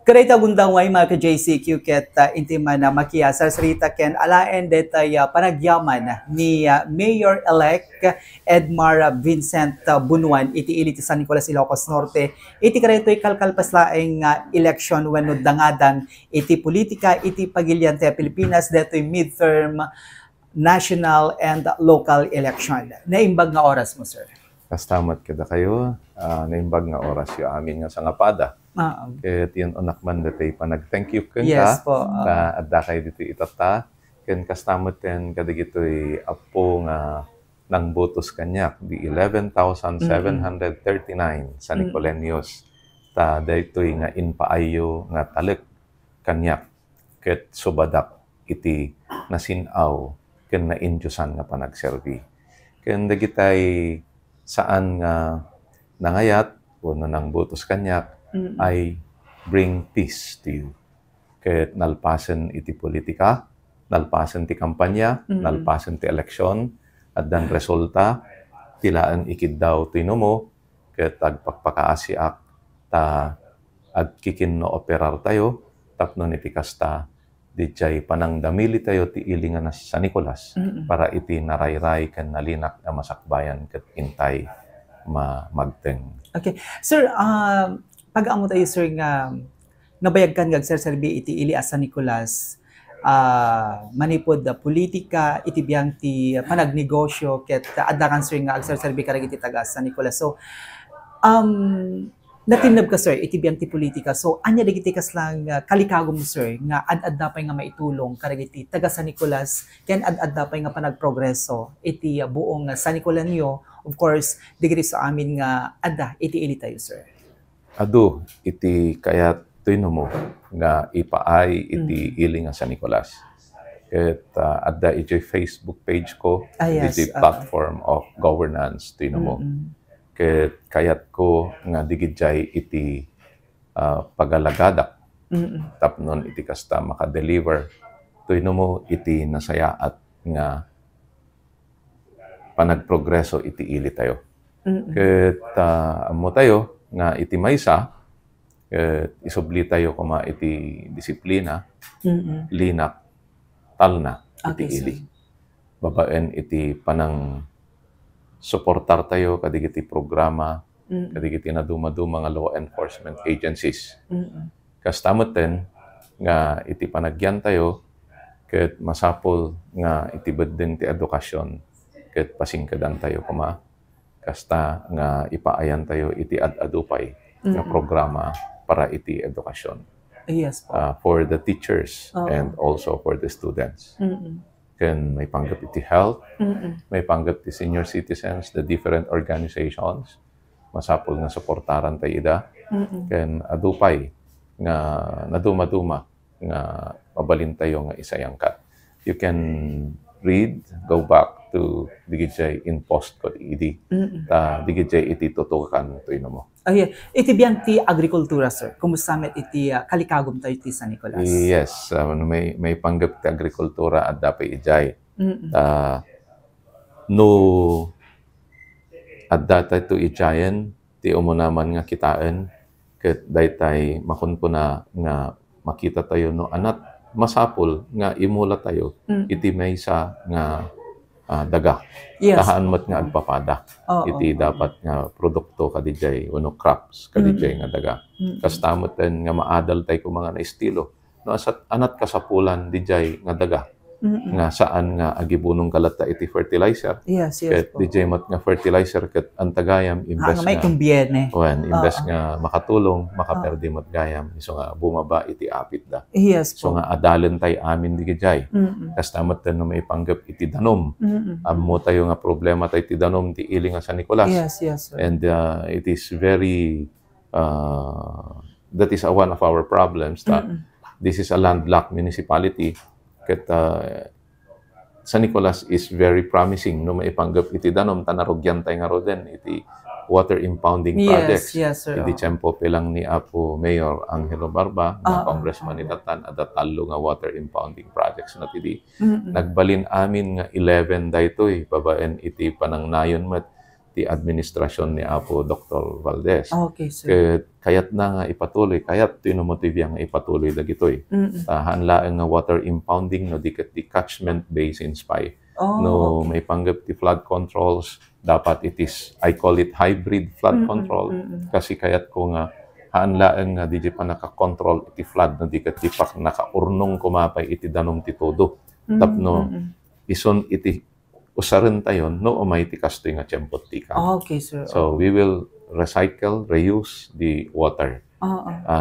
Karita gundang way mga ka-JCQ ket intima na makiyasar sarita ken alaen detay panagyaman ni Mayor-elect Edmar Vincent Bunuan iti ili ti San Nicolas Ilocos Norte iti karitoy kalkalpaslaeng election wenno dangadan iti politika iti pagilian ti Pilipinas detoy midterm national and local election. Naimbag nga oras mo, sir? Kastamat kada kayo, naimbag nga oras yung amin nga sangapada. Ket yun onakman datay panag-thank you ken Yes ka, po. adda kay dito itata, ken kastamat ten kada gitoy apo nga nang botos kanyak, di 11,739 sa Nicoleños. Ta daytoy nga inpaayo nga talek kanyak, ket subadak iti nasinaw ken naindyusan nga panagserbi. Ken dagitay saan nga nangayat o nang botos kanyak ay bring peace to you. Kaya nalpasan iti politika, nalpasan ti kampanya, nalpasan ti eleksyon, at dan resulta, tilaan ikid daw tinumo, kaya tagpakpakaasiak ta at kikin no operar tayo, tapno ni pikasta, di jay panangdamili tayo ti ilingan na sa Nicolas para iti narayray kan nalinak na masakbayan ket intay magteng. Okay. Sir, pag-amo tayo sir nga nabayag kan gagserserbi iti ili as San Nicolas manipod politika iti biyang ti panagnegosyo ket adda sir nga agserserbi karag iti taga San Nicolas. So natinab ka sir iti biyang ti politika. So anya dagiti kas lang kalikagom sir nga ad-adda pay nga maitulong karag iti taga San Nicolas ken ad-adda pay nga panagprogreso iti buong San Nicoleño, of course digiti sa amin nga adda iti ili tayo sir. Adu iti kayat tinumo nga ipaay iti ili nga San Nicolas. Ket adda iti Facebook page ko, iti platform of governance tinumo. Ket kayat ko nga digidjay iti pagalagadak tapnon iti kasta makadeliver tuyno mo iti nasayaat nga panagprogreso iti ili tayo. Ket amo tayo nga iti maysa ket isubli tayo kuma iti disiplina, linak, talna iti ili. Babaen iti panang suportar tayo kadigiti programa, kadigiti na dumaduma nga law enforcement agencies. Kastamot ten nga iti panagyan tayo ket masapol nga iti beddeng ti edukasyon ket pasingkedan tayo kuma kasta nga ipaayan tayo iti ad-adupay nga programa para iti edukasyon. Yes po. For the teachers and also for the students. Ken may panggap iti health, may panggap ti senior citizens, the different organizations, masapol nga suportaran tayo ida, ken adupay nga naduma-duma nga mabalin tayo nga isayangkat. You can read, go back to digijay in post ko iti, digijay iti tutukan to ino mo. Iti biyang ti agrikultura sir, kumusta met iti kalikagom tayo ti San Nicolas? Yes, may panggap ti agrikultura at dapat ijay. No at data to ijayan, ti umunaman nga kitaan, ket daytay makunpo na nga makita tayo no anat masapol nga imula tayo iti maysa nga daga. Tahaan mo't nga agpapada. Iti dapat nga produkto kadijay uno crops kadijay nga daga. Kastamot ten nga maadal tay ko mga na estilo. No asat anat kasapulan dijay nga daga. Nga saan nga agibunong kalata iti fertilizer. Yes. Ket dijay mat nga fertilizer ket antagayam invest may kumbiene. Invest nga makatulong makaperdi mat gayam iso nga bumaba iti apit da. Yes po. So nga adalen tay amin digijay. Kastamat ten no may panggap iti danom. Ammo tayo nga problema tay iti danom ti ili nga San Nicolas. Yes. And it is very that is one of our problems that this is a landlocked municipality. Ket San Nicolas is very promising no maipanggap iti danom tanarugyan tay nga roden iti water impounding projects. Yes, sir. Iti tiyempo pelang ni Apo Mayor Angelo Barba, nga congressman ni Tatan, at talo nga water impounding projects na tidi. Nagbalin amin nga 11 daytoy babaen iti panangnayon met ti administrasyon ni Apo Dr. Valdez. Okay, sir. Kayat na nga ipatuloy, kayat tinomotivya nga ipatuloy dagitoy. Hanlaan nga water impounding no diket di catchment basins pay. No may panggap ti flood controls, dapat it is, I call it hybrid flood control. Kasi kayat ko nga hanlaan nga di pa naka-control iti flood no diket di pa naka-urnong kumapay iti danom ti todo. Tapno ison iti usaran tayo no umay ti kastoy nga tiyempot ti ka. Okay, sir. So we will recycle, reuse the water.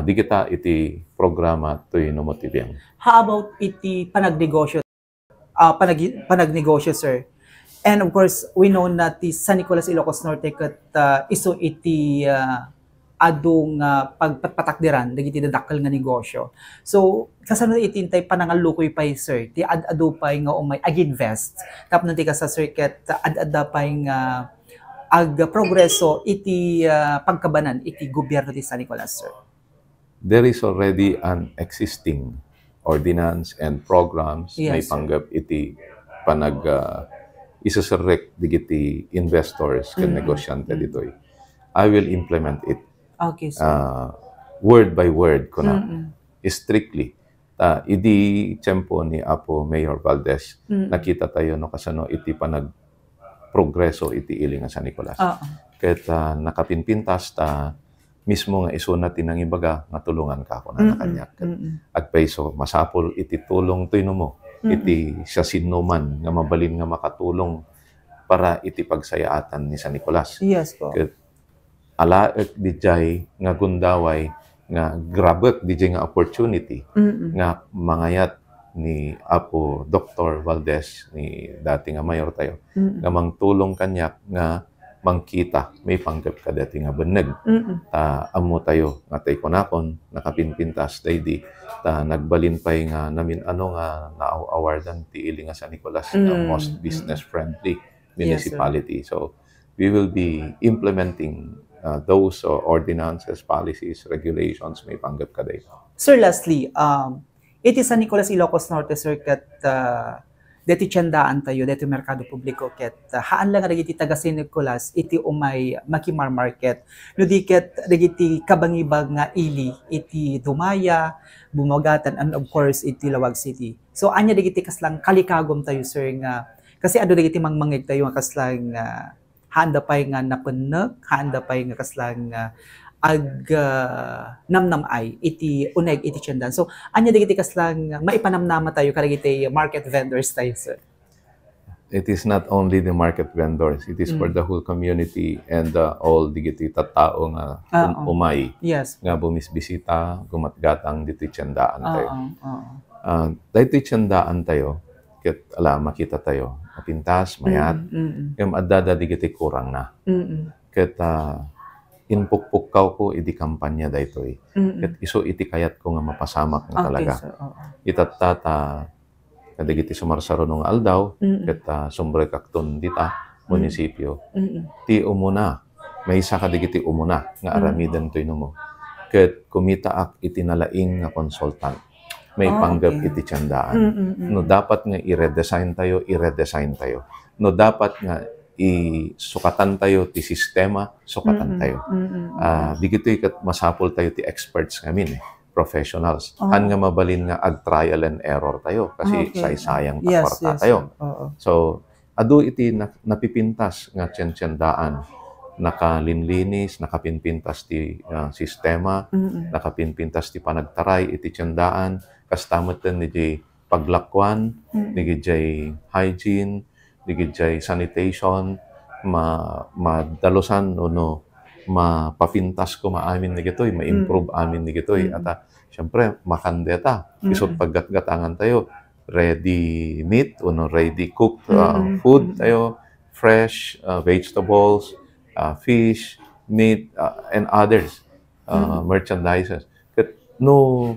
Di kita iti programa to inomotivyan. How about iti panagnegosyo? Panagnegosyo, sir. And of course, we know na ti San Nicolas, Ilocos Norte ket iso iti adong pagpatakdiran dagiti dadakkel nga negosyo. So kasano itintay panangalukoy pay, sir, ti adu pay nga umay ag-invest tapno ti ka sa circuit ad-adda pay nga ag-progreso iti pagkabanan iti gobyerno ti San Nicolas, sir. There is already an existing ordinance and programs may panggap iti panag isaserek digiti investors ken negosyante ditoy. I will implement it. Okay, sir. Word by word ko na. Strictly. Idi tiyempo ni Apo Mayor Valdez, nakita tayo no kasano iti panag-progreso iti ili nga San Nicolas. Ket nakapinpintas mismo nga isuna tinang ibaga nga tulungan ka ako na nakanyak. Agpayso masapol iti tulong tuyno mo. Iti siya sinuman nga mabalin nga makatulong para iti pagsayaatan ni San Nicolas. Yes po. Ket alaek dijay nga gundaway nga grabek dijay nga opportunity nga mangayat ni Apo Dr. Valdez ni dati nga mayor tayo nga mangtulong kanyak nga mangkita may panggap ka dati nga beneg amo tayo nga tay konakon nakapinpintas daydi nagbalin pay nga namin ano nga naawardan ti ili nga San Nicolas nga most business friendly municipality. So we will be implementing those ordinances, policies, regulations may panggap ka dito. Sir, lastly, iti San Nicolas, Ilocos Norte, sir, ket deti tiyandaan tayo, deti merkado publiko, ket haan lang iti taga San Nicolas, iti umay makimar market. No di ket dagiti kabangibag nga ili, iti Dumaya, Bumagatan, and of course, iti Lawag City. So, anya dagiti kaslang kalikagom tayo, sir, nga, kasi ado dagiti mangmangig tayo nga kaslang handa pay nga napeneg, handa pay nga kaslang namnamay iti uneg iti tiyandan. So anya digiti kaslang maipanamnama tayo kadagiti market vendors tayo, sir. It is not only the market vendors, it is for the whole community and all digiti tattao nga umay. Yes. Nga bumisbisita, gumatgatang dito tiyandaan tayo. Dito tiyandaan tayo, ket makita tayo mapintas, mayat, yung adada digiti kurang na. Ket inpukpukaw ko iti kampanya daytoy. Ket iso iti kayat ko nga mapasamak nga talaga. Itattata kadagiti sumarsaro nung aldaw, ket sumbre kakton dita munisipyo. Ti umuna, may isa kadigiti umuna nga aramidan toy mo. Ket kumitaak iti nalaing nga consultant. May panggap iti tiyandaan. No dapat nga i-redesign tayo. No dapat nga isukatan tayo ti sistema, sukatan tayo. Digito'y masapol tayo ti experts ngamin professionals. Han nga mabalin nga ag-trial and error tayo kasi say-sayang takwarta tayo. So, adu iti napipintas nga tiyandaan. Nakalinlinis, nakapinpintas ti sistema, nakapinpintas ti panagtaray iti tiyandaan, kastamutan ni jay paglakwan, ni jay hygiene, ni jay sanitation, madalusan no mapapintas ko maamin ni gitoy, ma-improve amin ni gitoy. At syempre, makandeta. Isot paggatgatangan tayo, ready meat, ready cooked food tayo, fresh vegetables, fish, meat, and others, merchandises. No,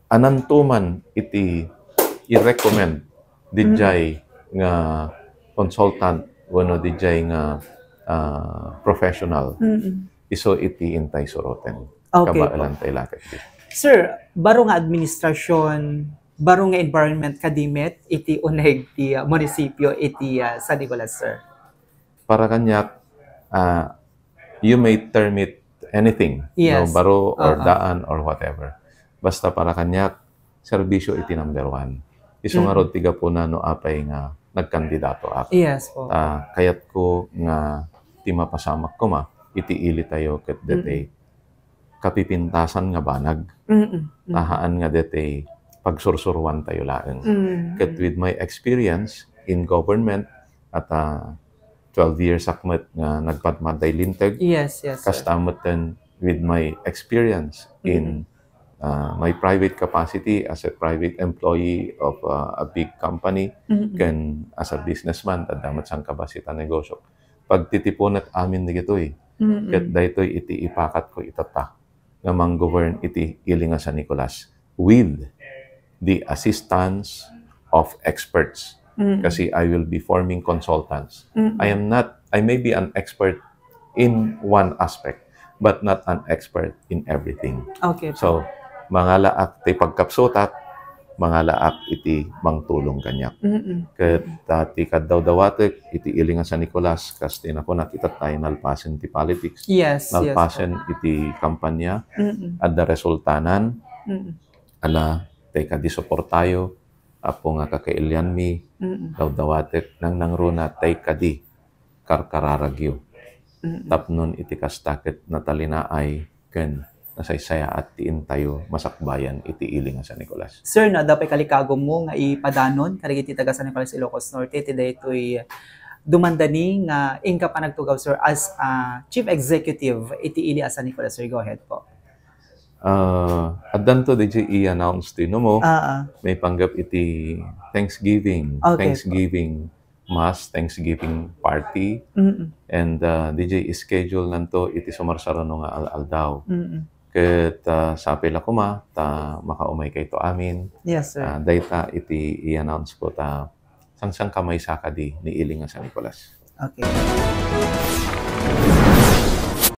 anantuman iti i-recommend dijay nga consultant wano dijay nga professional. Iso iti intay soroten. Kabaalan tayo lakit. Sir, baro nga administrasyon, baro nga environment kadimit iti uneg ti munisipyo iti San Nicolas, sir. para kanyak, you may term it anything, Yes. baro or Oo. daan or whatever. Basta para kanyak, serbisyo iti number one. Iso nga rod tiga po na no apay nga nagkandidato ako. Yes po. Kayat ko nga ti mapasamak ko iti ili tayo ket dete kapipintasan nga banag. Tahaan nga dete pagsursuruan tayo laeng. Ket with my experience in government at 12 years akmet nga nagpadmaday linteg. Yes, yes. Sir. Kastamutan with my experience in my private capacity as a private employee of a big company ken as a businessman tadamat sang kabasita negosyo. Pagtitipunat amin ni gitoy. Ket daytoy iti ipakat ko itata nga mang-govern iti ili nga San Nicolas with the assistance of experts. Kasi I will be forming consultants. I may be an expert in one aspect, but not an expert in everything. Okay. So, mga laak ti pagkapsutak, mga laak iti mangtulong kanyak. Ket ti kaddaw-dawatek iti ili nga San Nicolas kas ti nako nakita tayo nalpasen ti politics. Yes, Nalpasen iti kampanya adda resultanan ala tay kadisupport tayo apo nga kakailyan mi daw-dawatek nang nangruna tay kadi karkararagyo. Tapnon iti kastaket na talinaay ken nasaysaya at tiin tayo masakbayan iti ili nga San Nicolas. Sir, na dapat kalikagom mo nga ipadanon karigiti taga San Nicolas Ilocos Norte ti daytoy dumandani nga ingka pa nagtugaw sir as Chief Executive iti ili San Nicolas. Sir, go ahead po. Addan to DJ i-announce ti no mo. May panggap iti Thanksgiving. Okay. Thanksgiving Mass, Thanksgiving party. And DJ schedule nanto iti sumarsarano nga al-aldaw. Ket sa pila kuma ta makaumay kay to amin. Yes, sir. Dayta iti i-announce ko ta sang kamay sakadi ni ili nga San Nicolas. Okay.